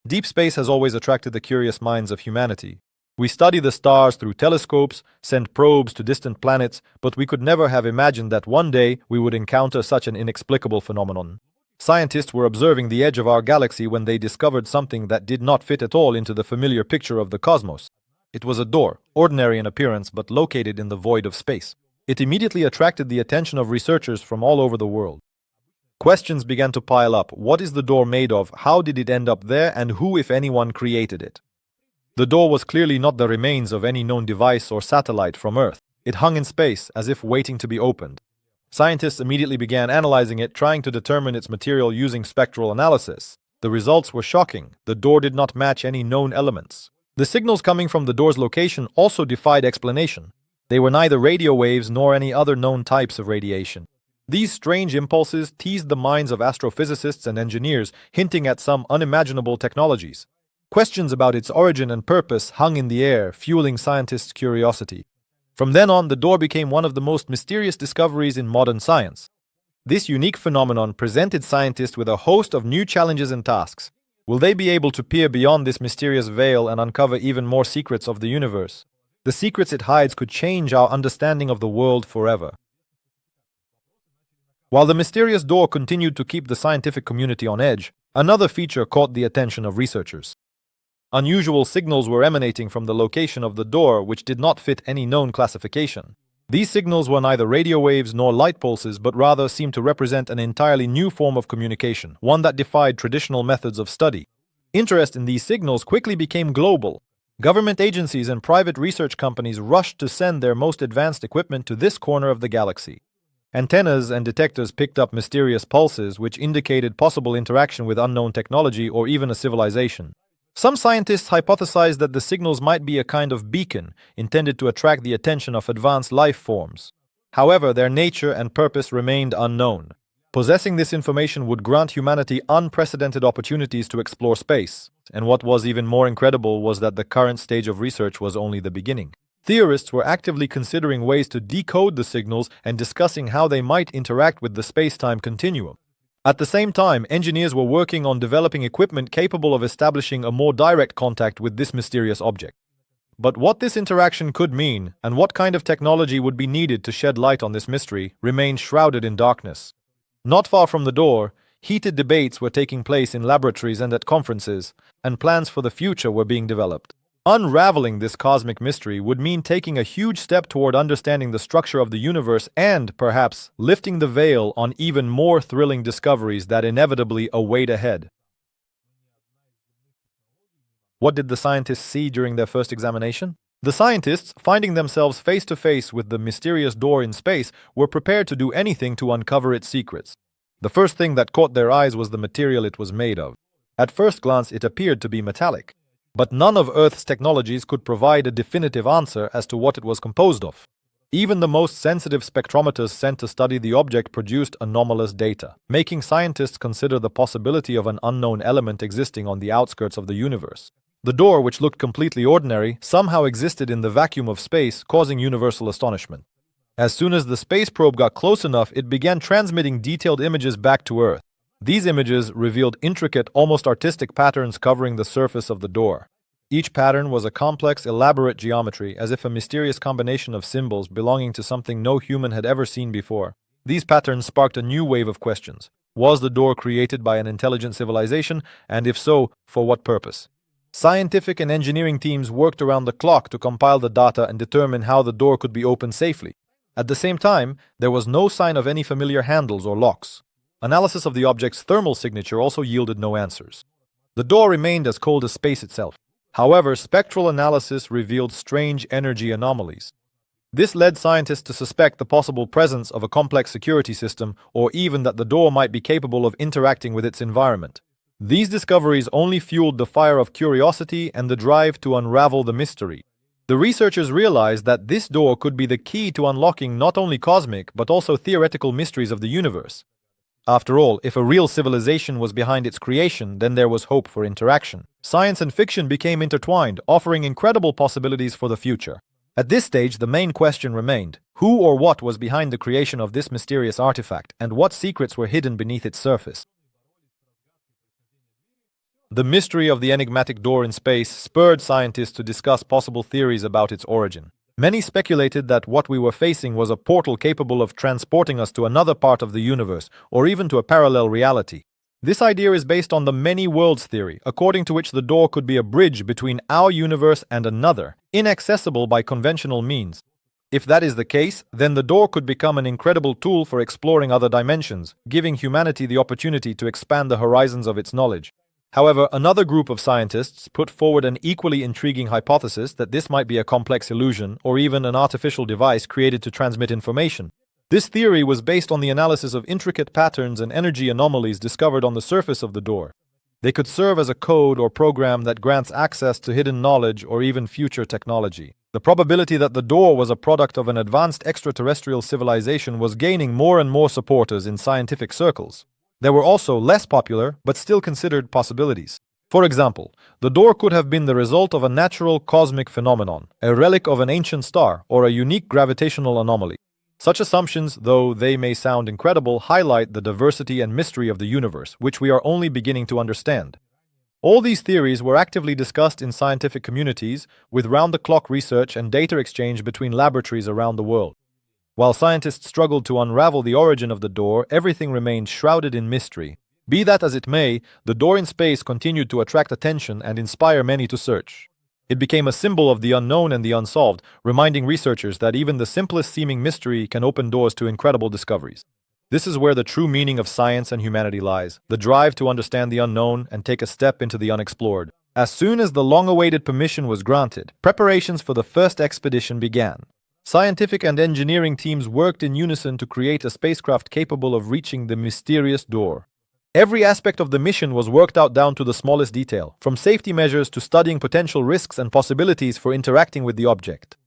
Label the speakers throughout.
Speaker 1: Deep space has always attracted the curious minds of humanity. We study the stars through telescopes, send probes to distant planets, but we could never have imagined that one day we would encounter such an inexplicable phenomenon. Scientists were observing the edge of our galaxy when they discovered something that did not fit at all into the familiar picture of the cosmos. It was a door, ordinary in appearance but located in the void of space. It immediately attracted the attention of researchers from all over the world. Questions began to pile up. What is the door made of? How did it end up there? And who, if anyone, created it? The door was clearly not the remains of any known device or satellite from Earth. It hung in space, as if waiting to be opened. Scientists immediately began analyzing it, trying to determine its material using spectral analysis. The results were shocking. The door did not match any known elements. The signals coming from the door's location also defied explanation. They were neither radio waves nor any other known types of radiation. These strange impulses teased the minds of astrophysicists and engineers, hinting at some unimaginable technologies. Questions about its origin and purpose hung in the air, fueling scientists' curiosity. From then on, the door became one of the most mysterious discoveries in modern science. This unique phenomenon presented scientists with a host of new challenges and tasks. Will they be able to peer beyond this mysterious veil and uncover even more secrets of the universe? The secrets it hides could change our understanding of the world forever. While the mysterious door continued to keep the scientific community on edge, another feature caught the attention of researchers. Unusual signals were emanating from the location of the door, which did not fit any known classification. These signals were neither radio waves nor light pulses, but rather seemed to represent an entirely new form of communication, one that defied traditional methods of study. Interest in these signals quickly became global. Government agencies and private research companies rushed to send their most advanced equipment to this corner of the galaxy. Antennas and detectors picked up mysterious pulses, which indicated possible interaction with unknown technology or even a civilization. Some scientists hypothesized that the signals might be a kind of beacon intended to attract the attention of advanced life forms. However, their nature and purpose remained unknown. Possessing this information would grant humanity unprecedented opportunities to explore space. And what was even more incredible was that the current stage of research was only the beginning. Theorists were actively considering ways to decode the signals and discussing how they might interact with the space-time continuum. At the same time, engineers were working on developing equipment capable of establishing a more direct contact with this mysterious object. But what this interaction could mean, and what kind of technology would be needed to shed light on this mystery, remained shrouded in darkness. Not far from the door, heated debates were taking place in laboratories and at conferences, and plans for the future were being developed. Unraveling this cosmic mystery would mean taking a huge step toward understanding the structure of the universe and, perhaps, lifting the veil on even more thrilling discoveries that inevitably await ahead. What did the scientists see during their first examination? The scientists, finding themselves face to face with the mysterious door in space, were prepared to do anything to uncover its secrets. The first thing that caught their eyes was the material it was made of. At first glance, it appeared to be metallic. But none of Earth's technologies could provide a definitive answer as to what it was composed of. Even the most sensitive spectrometers sent to study the object produced anomalous data, making scientists consider the possibility of an unknown element existing on the outskirts of the universe. The door, which looked completely ordinary, somehow existed in the vacuum of space, causing universal astonishment. As soon as the space probe got close enough, it began transmitting detailed images back to Earth. These images revealed intricate, almost artistic patterns covering the surface of the door. Each pattern was a complex, elaborate geometry, as if a mysterious combination of symbols belonging to something no human had ever seen before. These patterns sparked a new wave of questions. Was the door created by an intelligent civilization, and if so, for what purpose? Scientific and engineering teams worked around the clock to compile the data and determine how the door could be opened safely. At the same time, there was no sign of any familiar handles or locks. Analysis of the object's thermal signature also yielded no answers. The door remained as cold as space itself. However, spectral analysis revealed strange energy anomalies. This led scientists to suspect the possible presence of a complex security system, or even that the door might be capable of interacting with its environment. These discoveries only fueled the fire of curiosity and the drive to unravel the mystery. The researchers realized that this door could be the key to unlocking not only cosmic but also theoretical mysteries of the universe. After all, if a real civilization was behind its creation, then there was hope for interaction. Science and fiction became intertwined, offering incredible possibilities for the future. At this stage, the main question remained: who or what was behind the creation of this mysterious artifact, and what secrets were hidden beneath its surface? The mystery of the enigmatic door in space spurred scientists to discuss possible theories about its origin. Many speculated that what we were facing was a portal capable of transporting us to another part of the universe, or even to a parallel reality. This idea is based on the many worlds theory, according to which the door could be a bridge between our universe and another, inaccessible by conventional means. If that is the case, then the door could become an incredible tool for exploring other dimensions, giving humanity the opportunity to expand the horizons of its knowledge. However, another group of scientists put forward an equally intriguing hypothesis that this might be a complex illusion or even an artificial device created to transmit information. This theory was based on the analysis of intricate patterns and energy anomalies discovered on the surface of the door. They could serve as a code or program that grants access to hidden knowledge or even future technology. The probability that the door was a product of an advanced extraterrestrial civilization was gaining more and more supporters in scientific circles. There were also less popular, but still considered possibilities. For example, the door could have been the result of a natural cosmic phenomenon, a relic of an ancient star, or a unique gravitational anomaly. Such assumptions, though they may sound incredible, highlight the diversity and mystery of the universe, which we are only beginning to understand. All these theories were actively discussed in scientific communities, with round-the-clock research and data exchange between laboratories around the world. While scientists struggled to unravel the origin of the door, everything remained shrouded in mystery. Be that as it may, the door in space continued to attract attention and inspire many to search. It became a symbol of the unknown and the unsolved, reminding researchers that even the simplest seeming mystery can open doors to incredible discoveries. This is where the true meaning of science and humanity lies, the drive to understand the unknown and take a step into the unexplored. As soon as the long-awaited permission was granted, preparations for the first expedition began. Scientific and engineering teams worked in unison to create a spacecraft capable of reaching the mysterious door. Every aspect of the mission was worked out down to the smallest detail, from safety measures to studying potential risks and possibilities for interacting with the object.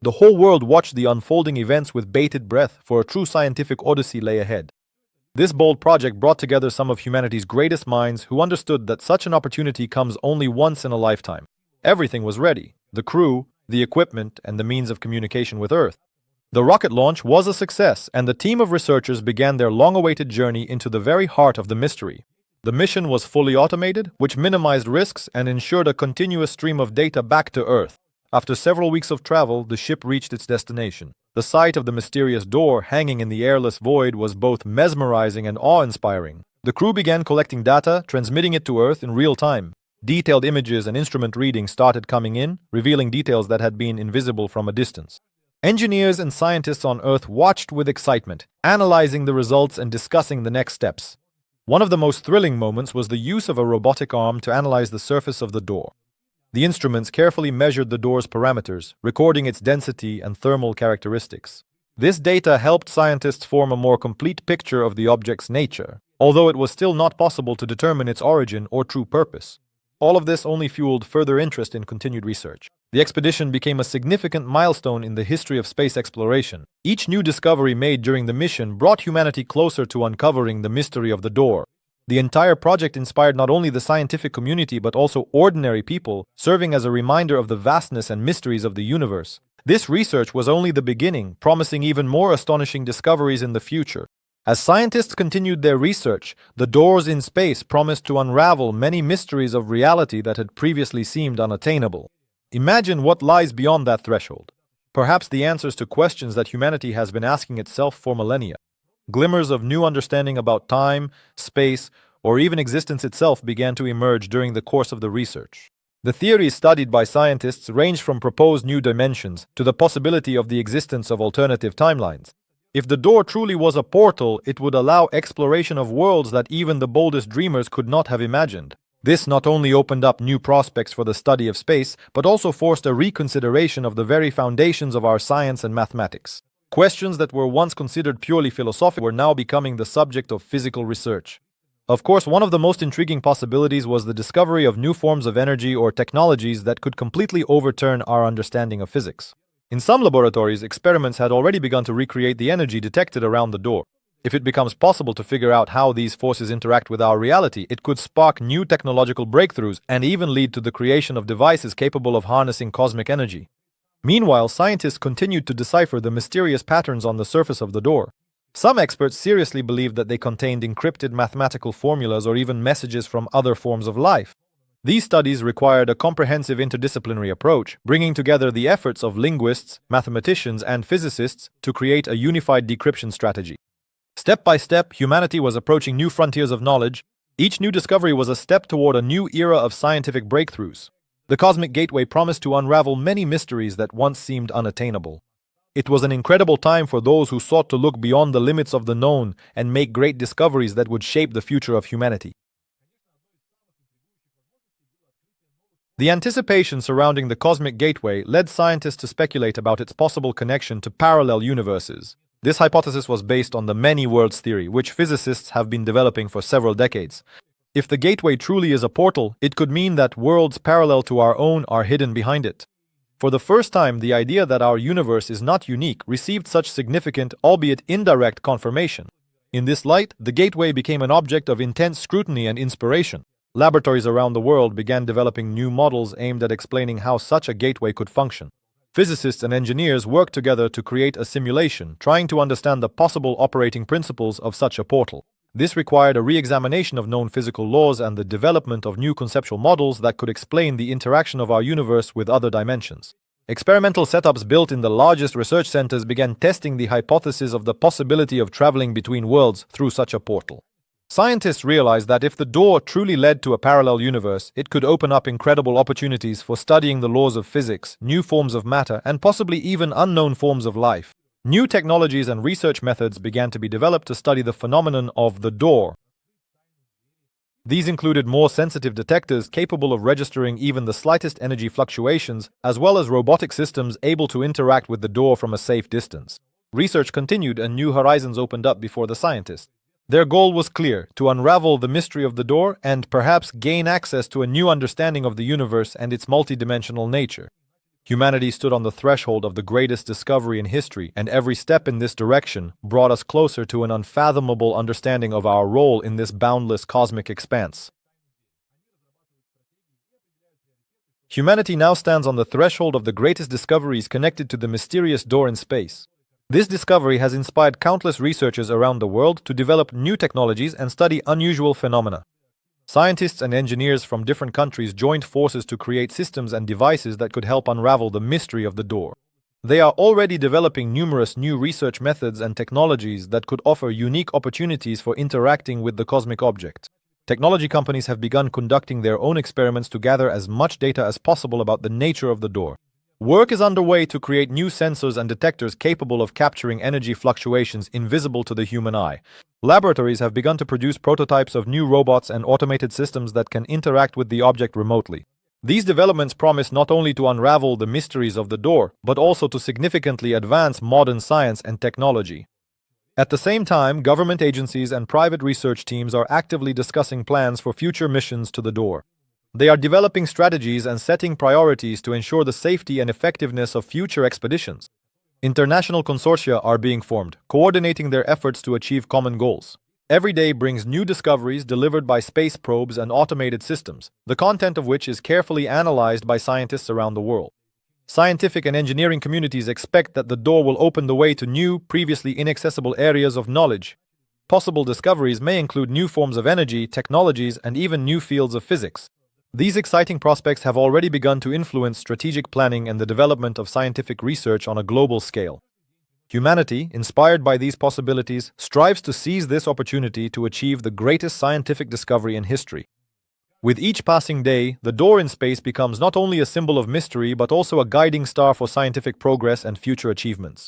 Speaker 1: The whole world watched the unfolding events with bated breath, for a true scientific odyssey lay ahead. This bold project brought together some of humanity's greatest minds who understood that such an opportunity comes only once in a lifetime. Everything was ready: the crew, the equipment, and the means of communication with Earth. The rocket launch was a success, and the team of researchers began their long-awaited journey into the very heart of the mystery. The mission was fully automated, which minimized risks and ensured a continuous stream of data back to Earth. After several weeks of travel, the ship reached its destination. The sight of the mysterious door hanging in the airless void was both mesmerizing and awe-inspiring. The crew began collecting data, transmitting it to Earth in real time. Detailed images and instrument readings started coming in, revealing details that had been invisible from a distance. Engineers and scientists on Earth watched with excitement, analyzing the results and discussing the next steps. One of the most thrilling moments was the use of a robotic arm to analyze the surface of the door. The instruments carefully measured the door's parameters, recording its density and thermal characteristics. This data helped scientists form a more complete picture of the object's nature, although it was still not possible to determine its origin or true purpose. All of this only fueled further interest in continued research. The expedition became a significant milestone in the history of space exploration. Each new discovery made during the mission brought humanity closer to uncovering the mystery of the door. The entire project inspired not only the scientific community but also ordinary people, serving as a reminder of the vastness and mysteries of the universe. This research was only the beginning, promising even more astonishing discoveries in the future. As scientists continued their research, the doors in space promised to unravel many mysteries of reality that had previously seemed unattainable. Imagine what lies beyond that threshold. Perhaps the answers to questions that humanity has been asking itself for millennia. Glimmers of new understanding about time, space, or even existence itself began to emerge during the course of the research. The theories studied by scientists ranged from proposed new dimensions to the possibility of the existence of alternative timelines. If the door truly was a portal, it would allow exploration of worlds that even the boldest dreamers could not have imagined. This not only opened up new prospects for the study of space, but also forced a reconsideration of the very foundations of our science and mathematics. Questions that were once considered purely philosophical were now becoming the subject of physical research. Of course, one of the most intriguing possibilities was the discovery of new forms of energy or technologies that could completely overturn our understanding of physics. In some laboratories, experiments had already begun to recreate the energy detected around the door. If it becomes possible to figure out how these forces interact with our reality, it could spark new technological breakthroughs and even lead to the creation of devices capable of harnessing cosmic energy. Meanwhile, scientists continued to decipher the mysterious patterns on the surface of the door. Some experts seriously believed that they contained encrypted mathematical formulas or even messages from other forms of life. These studies required a comprehensive interdisciplinary approach, bringing together the efforts of linguists, mathematicians, and physicists to create a unified decryption strategy. Step by step, humanity was approaching new frontiers of knowledge. Each new discovery was a step toward a new era of scientific breakthroughs. The cosmic gateway promised to unravel many mysteries that once seemed unattainable. It was an incredible time for those who sought to look beyond the limits of the known and make great discoveries that would shape the future of humanity. The anticipation surrounding the cosmic gateway led scientists to speculate about its possible connection to parallel universes. This hypothesis was based on the many worlds theory, which physicists have been developing for several decades. If the gateway truly is a portal, it could mean that worlds parallel to our own are hidden behind it. For the first time, the idea that our universe is not unique received such significant, albeit indirect, confirmation. In this light, the gateway became an object of intense scrutiny and inspiration. Laboratories around the world began developing new models aimed at explaining how such a gateway could function. Physicists and engineers worked together to create a simulation, trying to understand the possible operating principles of such a portal. This required a re-examination of known physical laws and the development of new conceptual models that could explain the interaction of our universe with other dimensions. Experimental setups built in the largest research centers began testing the hypothesis of the possibility of traveling between worlds through such a portal. Scientists realized that if the door truly led to a parallel universe, it could open up incredible opportunities for studying the laws of physics, new forms of matter, and possibly even unknown forms of life. New technologies and research methods began to be developed to study the phenomenon of the door. These included more sensitive detectors capable of registering even the slightest energy fluctuations, as well as robotic systems able to interact with the door from a safe distance. Research continued and new horizons opened up before the scientists. Their goal was clear: to unravel the mystery of the door and perhaps gain access to a new understanding of the universe and its multidimensional nature. Humanity stood on the threshold of the greatest discovery in history, and every step in this direction brought us closer to an unfathomable understanding of our role in this boundless cosmic expanse. Humanity now stands on the threshold of the greatest discoveries connected to the mysterious door in space. This discovery has inspired countless researchers around the world to develop new technologies and study unusual phenomena. Scientists and engineers from different countries joined forces to create systems and devices that could help unravel the mystery of the door. They are already developing numerous new research methods and technologies that could offer unique opportunities for interacting with the cosmic object. Technology companies have begun conducting their own experiments to gather as much data as possible about the nature of the door. Work is underway to create new sensors and detectors capable of capturing energy fluctuations invisible to the human eye. Laboratories have begun to produce prototypes of new robots and automated systems that can interact with the object remotely. These developments promise not only to unravel the mysteries of the door, but also to significantly advance modern science and technology. At the same time, government agencies and private research teams are actively discussing plans for future missions to the door. They are developing strategies and setting priorities to ensure the safety and effectiveness of future expeditions. International consortia are being formed, coordinating their efforts to achieve common goals. Every day brings new discoveries delivered by space probes and automated systems, the content of which is carefully analyzed by scientists around the world. Scientific and engineering communities expect that the door will open the way to new, previously inaccessible areas of knowledge. Possible discoveries may include new forms of energy, technologies, and even new fields of physics. These exciting prospects have already begun to influence strategic planning and the development of scientific research on a global scale. Humanity, inspired by these possibilities, strives to seize this opportunity to achieve the greatest scientific discovery in history. With each passing day, the door in space becomes not only a symbol of mystery but also a guiding star for scientific progress and future achievements.